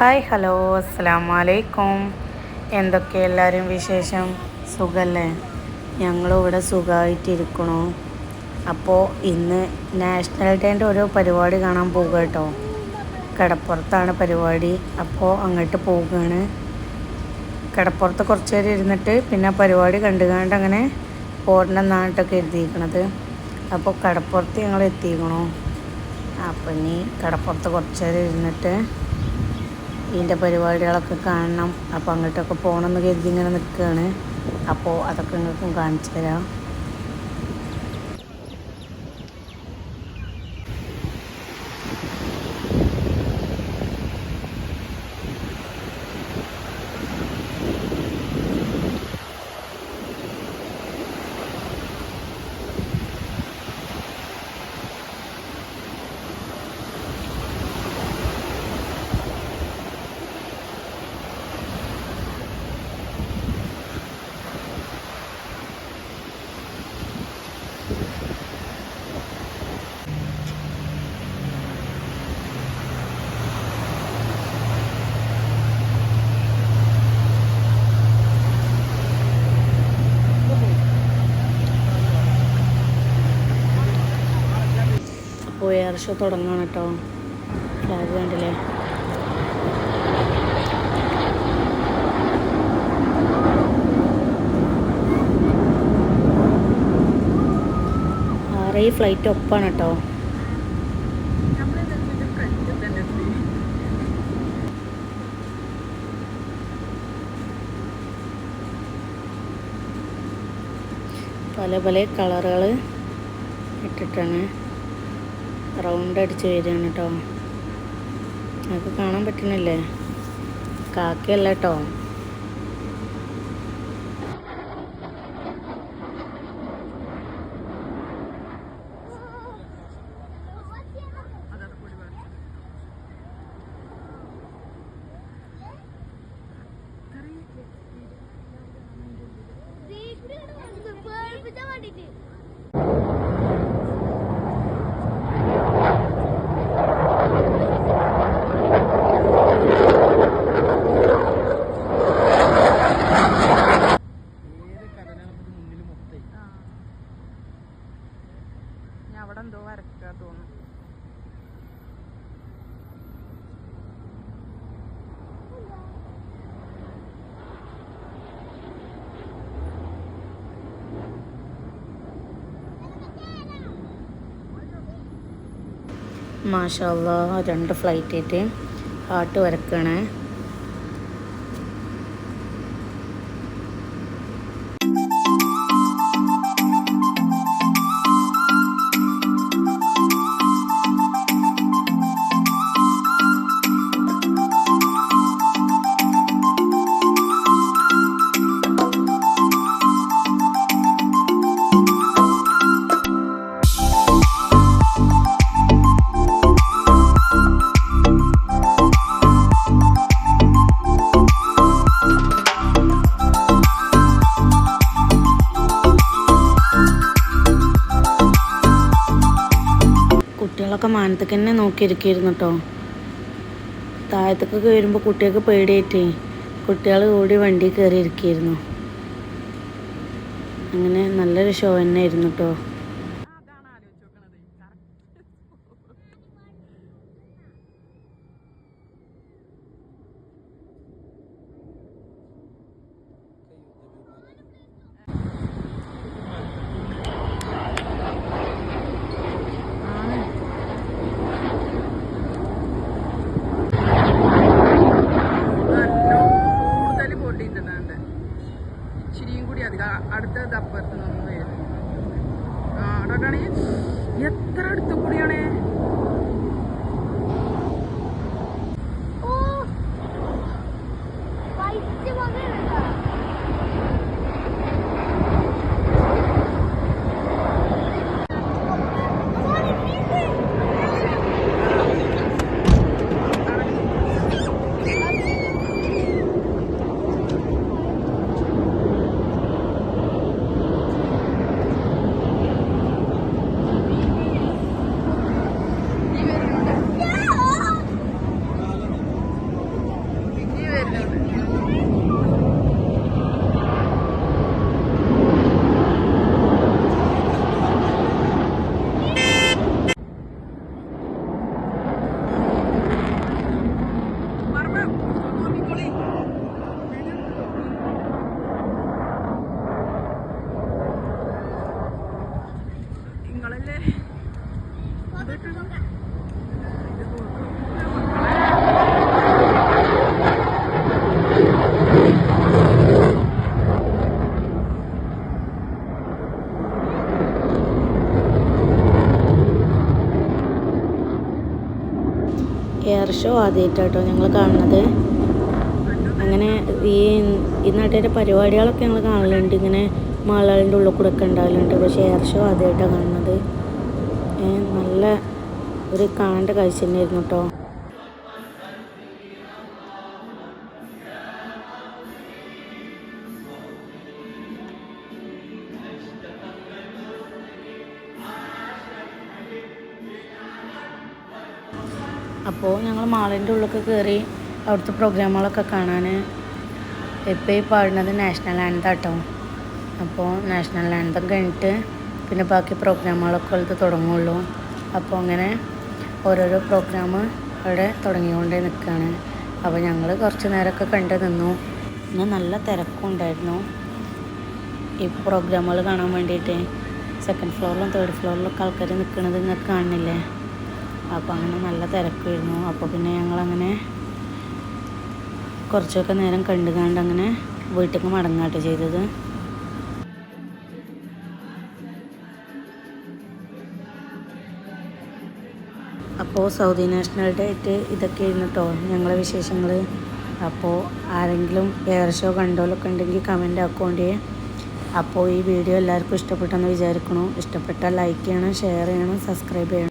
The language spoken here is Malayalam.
ഹായ് ഹലോ അസ്സലാമലൈക്കും. എന്തൊക്കെ എല്ലാവരും വിശേഷം? സുഖല്ലേ? ഞങ്ങളും ഇവിടെ സുഖമായിട്ടിരിക്കണു. അപ്പോൾ ഇന്ന് നാഷണൽ ഡേൻ്റെ ഓരോ പരിപാടി കാണാൻ പോകുക കേട്ടോ. കടപ്പുറത്താണ് പരിപാടി. അപ്പോൾ അങ്ങോട്ട് പോവുകയാണ്. കടപ്പുറത്ത് കുറച്ച് നേരം ഇരുന്നിട്ട് പിന്നെ പരിപാടി കണ്ടുകൊണ്ട് അങ്ങനെ പോരണം എന്നായിട്ടൊക്കെ എഴുതിയിരിക്കണത്. അപ്പോൾ കടപ്പുറത്ത് ഞങ്ങൾ എത്തിക്കണു. അപ്പോൾ ഇനി കടപ്പുറത്ത് കുറച്ച് നേരം ഇരുന്നിട്ട് ഇതിൻ്റെ പരിപാടികളൊക്കെ കാണണം. അപ്പോൾ അങ്ങോട്ടൊക്കെ പോകണമെന്ന് കരുതി ഇങ്ങനെ നിൽക്കുകയാണ്. അപ്പോൾ അതൊക്കെ നിങ്ങൾക്കും കാണിച്ചു തരാം. അപ്പോൾ എയർ ഷോ തുടങ്ങുകയാണ് കേട്ടോ. ഫ്ലാഗ് കണ്ടില്ലേ? ഈ ഫ്ലൈറ്റ് ഒപ്പാണ് കേട്ടോ. പല പല കളറുകൾ ഇട്ടിട്ടാണ് റൗണ്ട് അടിച്ച് വരികയാണ് കേട്ടോ. നമുക്ക് കാണാൻ പറ്റണില്ലേ? കാക്കയല്ല കേട്ടോ. അവിടെ എന്തോ വരക്കുക തോന്നുന്നു. മാഷാ അല്ലാഹ്, 2 ഫ്ലൈറ്റ് ആയിട്ട് ഹാർട്ട് വരക്കുകയാണ്. കുട്ടികളൊക്കെ മാനത്തേക്ക് തന്നെ നോക്കിയിരിക്കുമായിരുന്നു കേട്ടോ. താഴത്തേക്കൊക്കെ വരുമ്പോൾ കുട്ടികൾക്ക് പേടിയായിട്ടേ കുട്ടികൾ ഓടി വണ്ടി കയറി ഇരിക്കുകയായിരുന്നു. അങ്ങനെ നല്ലൊരു ഷോ തന്നെ ആയിരുന്നു കേട്ടോ. അടുത്തത് അപ്പുറത്ത് നിന്ന് വരുന്നു. ഷോ ആദ്യമായിട്ടാട്ടോ ഞങ്ങൾ കാണുന്നത്. അങ്ങനെ ഈ നാട്ടിലെ പരിപാടികളൊക്കെ ഞങ്ങൾ കാണലുണ്ട്, ഇങ്ങനെ മാളുകളുടെ ഉള്ളിൽ കൂടെ ഒക്കെ ഉണ്ടാകലുണ്ട്. പക്ഷേ എയർ ഷോ ആദ്യമായിട്ടാണ് കാണുന്നത്. നല്ല ഒരു കാണേണ്ട കാഴ്ച തന്നെയായിരുന്നു കേട്ടോ. അപ്പോൾ ഞങ്ങൾ മാളിൻ്റെ ഉള്ളിലൊക്കെ കയറി അവിടുത്തെ പ്രോഗ്രാമുകളൊക്കെ കാണാൻ. ഇപ്പോൾ ഈ പാടുന്നത് നാഷണൽ ആന്തം കേട്ടോ. അപ്പോൾ നാഷണൽ ആന്തം കഴിഞ്ഞിട്ട് പിന്നെ ബാക്കി പ്രോഗ്രാമുകളൊക്കെ ഉള്ളത് തുടങ്ങുള്ളൂ. അപ്പോൾ അങ്ങനെ ഓരോരോ പ്രോഗ്രാം അവിടെ തുടങ്ങിക്കൊണ്ടേ നിൽക്കുകയാണ്. അപ്പോൾ ഞങ്ങൾ കുറച്ച് നേരമൊക്കെ കണ്ടു നിന്നു. പിന്നെ നല്ല തിരക്കും ഉണ്ടായിരുന്നു ഈ പ്രോഗ്രാമുകൾ കാണാൻ വേണ്ടിയിട്ട്. സെക്കൻഡ് ഫ്ലോറിലും തേർഡ് ഫ്ലോറിലൊക്കെ ആൾക്കാർ നിൽക്കുന്നത് നിങ്ങൾക്ക് കാണുന്നില്ലേ. അപ്പോൾ അങ്ങനെ നല്ല തിരക്കായിരുന്നു. അപ്പോൾ പിന്നെ ഞങ്ങളങ്ങനെ കുറച്ചൊക്കെ നേരം കണ്ടുകൊണ്ട് അങ്ങനെ വീട്ടിലേക്ക് മടങ്ങാട്ടോ ചെയ്തത്. അപ്പോൾ സൗദി നാഷണൽ ഡേ ആയിട്ട് ഇതൊക്കെ ആയിരുന്നു കേട്ടോ ഞങ്ങളെ വിശേഷങ്ങൾ. അപ്പോൾ ആരെങ്കിലും എയർ ഷോ കണ്ടോലൊക്കെ ഉണ്ടെങ്കിൽ കമൻ്റ് ആക്കോണ്ടേ. അപ്പോൾ ഈ വീഡിയോ എല്ലാവർക്കും ഇഷ്ടപ്പെട്ടെന്ന് വിചാരിക്കണു. ഇഷ്ടപ്പെട്ടാൽ ലൈക്ക് ചെയ്യണം, ഷെയർ ചെയ്യണം, സബ്സ്ക്രൈബ് ചെയ്യണം.